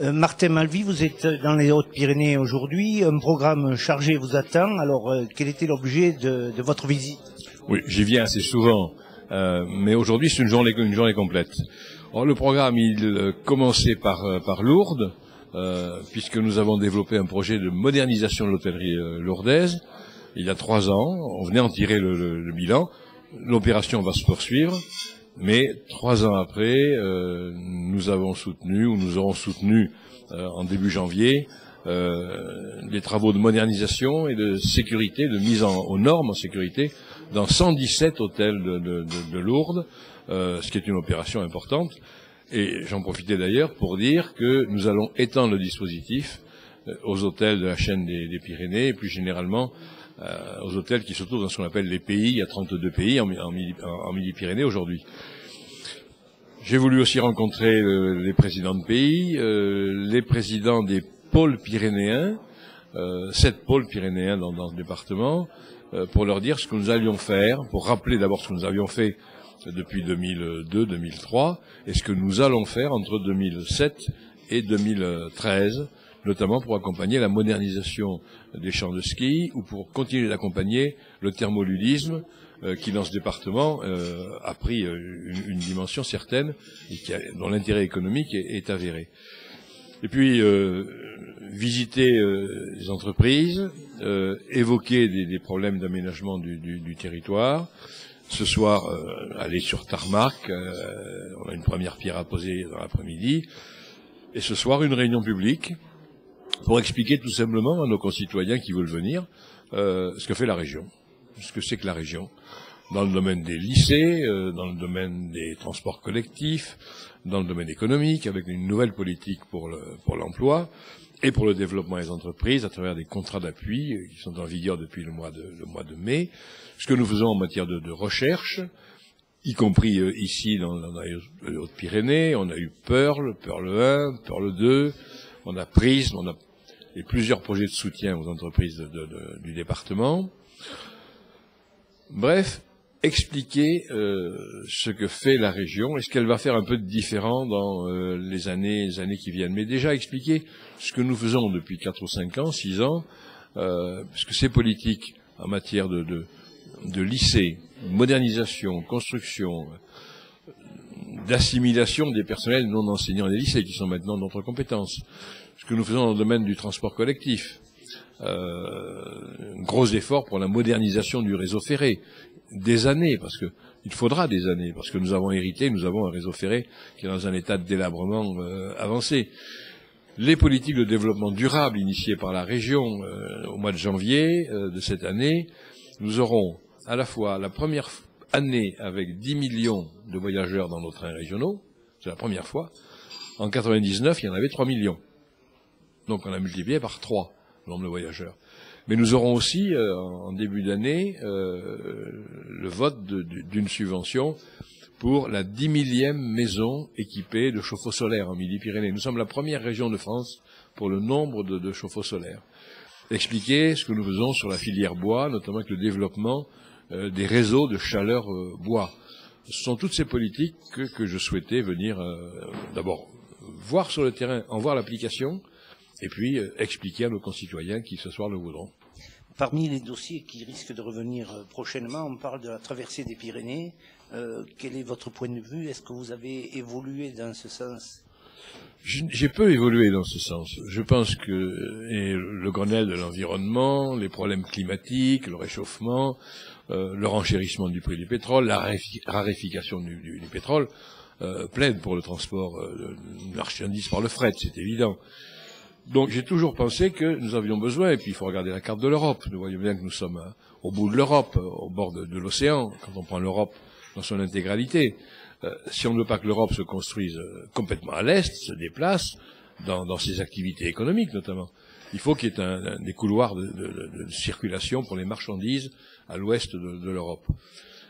Martin Malvy, vous êtes dans les Hautes-Pyrénées aujourd'hui. Un programme chargé vous attend. Alors, quel était l'objet de votre visite? Oui, j'y viens assez souvent, mais aujourd'hui c'est une journée complète. Alors, le programme, il commençait par Lourdes, puisque nous avons développé un projet de modernisation de l'hôtellerie lourdaise. Il y a 3 ans, on venait en tirer le bilan. L'opération va se poursuivre. Mais 3 ans après, nous aurons soutenu en début janvier les travaux de modernisation et de sécurité, de mise aux normes en sécurité dans 117 hôtels de Lourdes, ce qui est une opération importante. Et j'en profitais d'ailleurs pour dire que nous allons étendre le dispositif aux hôtels de la chaîne des Pyrénées et plus généralement aux hôtels qui se trouvent dans ce qu'on appelle les pays. Il y a 32 pays en Midi-Pyrénées aujourd'hui. J'ai voulu aussi rencontrer les présidents de pays, les présidents des pôles pyrénéens, 7 pôles pyrénéens dans le département, pour leur dire ce que nous allions faire, pour rappeler d'abord ce que nous avions fait depuis 2002-2003 et ce que nous allons faire entre 2007 et 2013, notamment pour accompagner la modernisation des champs de ski ou pour continuer d'accompagner le thermoludisme qui, dans ce département, a pris une dimension certaine et dont l'intérêt économique est avéré. Et puis, visiter les entreprises, évoquer des problèmes d'aménagement du territoire. Ce soir, aller sur Tarmac, on a une première pierre à poser dans l'après-midi. Et ce soir, une réunion publique pour expliquer tout simplement à nos concitoyens qui veulent venir ce que fait la région, ce que c'est que la région, dans le domaine des lycées, dans le domaine des transports collectifs, dans le domaine économique, avec une nouvelle politique pour l'emploi et pour le développement des entreprises à travers des contrats d'appui qui sont en vigueur depuis le mois de mai, ce que nous faisons en matière de recherche, y compris ici dans les Hautes-Pyrénées. On a eu Pearl 1, Pearl 2, on a Prism, on a et plusieurs projets de soutien aux entreprises du département. Bref, expliquer ce que fait la région et ce qu'elle va faire un peu de différent dans les années qui viennent. Mais déjà expliquer ce que nous faisons depuis 4 ou 5 ans, 6 ans, parce que ces politiques en matière de lycée, modernisation, construction, d'assimilation des personnels non enseignants des lycées qui sont maintenant notre compétence. Ce que nous faisons dans le domaine du transport collectif. Gros effort pour la modernisation du réseau ferré. Des années, parce que il faudra des années, parce que nous avons un réseau ferré qui est dans un état de délabrement avancé. Les politiques de développement durable initiées par la région au mois de janvier de cette année, nous aurons à la fois la première année avec 10 millions de voyageurs dans nos trains régionaux, c'est la première fois. En 99, il y en avait 3 millions. Donc on a multiplié par 3 le nombre de voyageurs. Mais nous aurons aussi, en début d'année, le vote d'une subvention pour la 10 millième maison équipée de chauffe-eau solaire en Midi-Pyrénées. Nous sommes la première région de France pour le nombre de chauffe-eau solaires. Expliquer ce que nous faisons sur la filière bois, notamment avec le développement des réseaux de chaleur bois. Ce sont toutes ces politiques que je souhaitais venir d'abord voir sur le terrain, en voir l'application, et puis expliquer à nos concitoyens qui ce soir le voudront. Parmi les dossiers qui risquent de revenir prochainement, on parle de la traversée des Pyrénées. Quel est votre point de vue? Est-ce que vous avez évolué dans ce sens? J'ai peu évolué dans ce sens. Je pense que le Grenelle de l'environnement, les problèmes climatiques, le réchauffement, le renchérissement du prix du pétrole, la raréfication du pétrole plaident pour le transport de marchandises par le fret, c'est évident. Donc j'ai toujours pensé que nous avions besoin, et puis il faut regarder la carte de l'Europe. Nous voyons bien que nous sommes au bout de l'Europe, au bord de l'océan, quand on prend l'Europe dans son intégralité. Si on ne veut pas que l'Europe se construise complètement à l'est, se déplace dans ses activités économiques notamment, il faut qu'il y ait des couloirs de circulation pour les marchandises à l'ouest de l'Europe.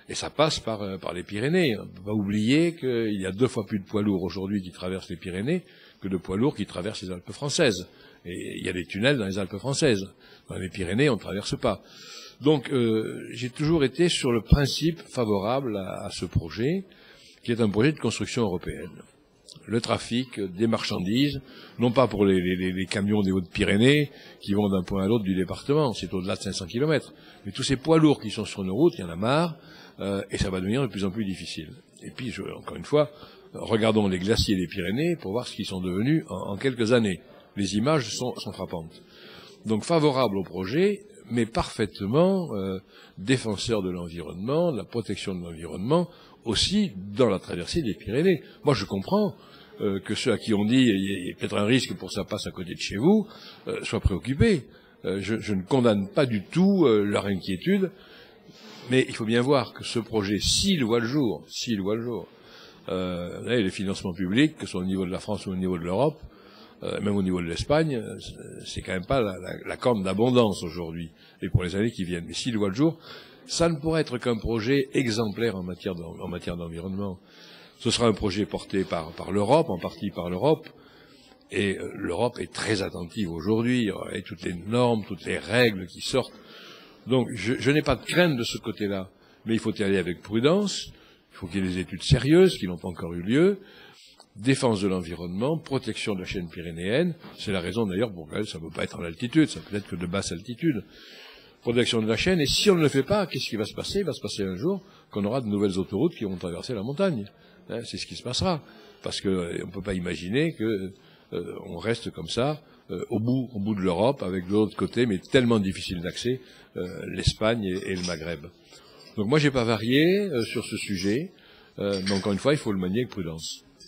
Et ça passe par les Pyrénées. On ne peut pas oublier qu'il y a 2 fois plus de poids lourds aujourd'hui qui traversent les Pyrénées que de poids lourds qui traversent les Alpes françaises. Et il y a des tunnels dans les Alpes françaises. Dans les Pyrénées, on ne traverse pas. Donc, j'ai toujours été sur le principe favorable à ce projet, qui est un projet de construction européenne. le trafic des marchandises, non pas pour les camions des Hautes-Pyrénées qui vont d'un point à l'autre du département, c'est au-delà de 500 km, mais tous ces poids lourds qui sont sur nos routes, il y en a marre, et ça va devenir de plus en plus difficile. Et puis, encore une fois, regardons les glaciers des Pyrénées pour voir ce qu'ils sont devenus en quelques années. Les images sont frappantes. Donc favorable au projet, mais parfaitement défenseur de l'environnement, de la protection de l'environnement, aussi dans la traversée des Pyrénées. Moi, je comprends que ceux à qui on dit il y a peut-être un risque pour que ça passe à côté de chez vous soient préoccupés. Je ne condamne pas du tout leur inquiétude, mais il faut bien voir que ce projet, s'il voit le jour, les financements publics, que ce soit au niveau de la France ou au niveau de l'Europe, même au niveau de l'Espagne, c'est quand même pas la corne d'abondance aujourd'hui et pour les années qui viennent. Mais s'il voit le jour, ça ne pourrait être qu'un projet exemplaire en matière d'environnement. Ce sera un projet porté par l'Europe, en partie par l'Europe, et l'Europe est très attentive aujourd'hui, et toutes les normes, toutes les règles qui sortent. Donc je n'ai pas de crainte de ce côté-là, mais il faut y aller avec prudence, il faut qu'il y ait des études sérieuses qui n'ont pas encore eu lieu, défense de l'environnement, protection de la chaîne pyrénéenne, c'est la raison d'ailleurs pour laquelle ça ne peut pas être en altitude, ça peut être que de basse altitude. Protection de la chaîne, et si on ne le fait pas, qu'est-ce qui va se passer? Il va se passer un jour qu'on aura de nouvelles autoroutes qui vont traverser la montagne. C'est ce qui se passera, parce que on ne peut pas imaginer que on reste comme ça au bout de l'Europe, avec de l'autre côté, mais tellement difficile d'accès, l'Espagne et le Maghreb. Donc moi j'ai pas varié sur ce sujet, mais encore une fois il faut le manier avec prudence.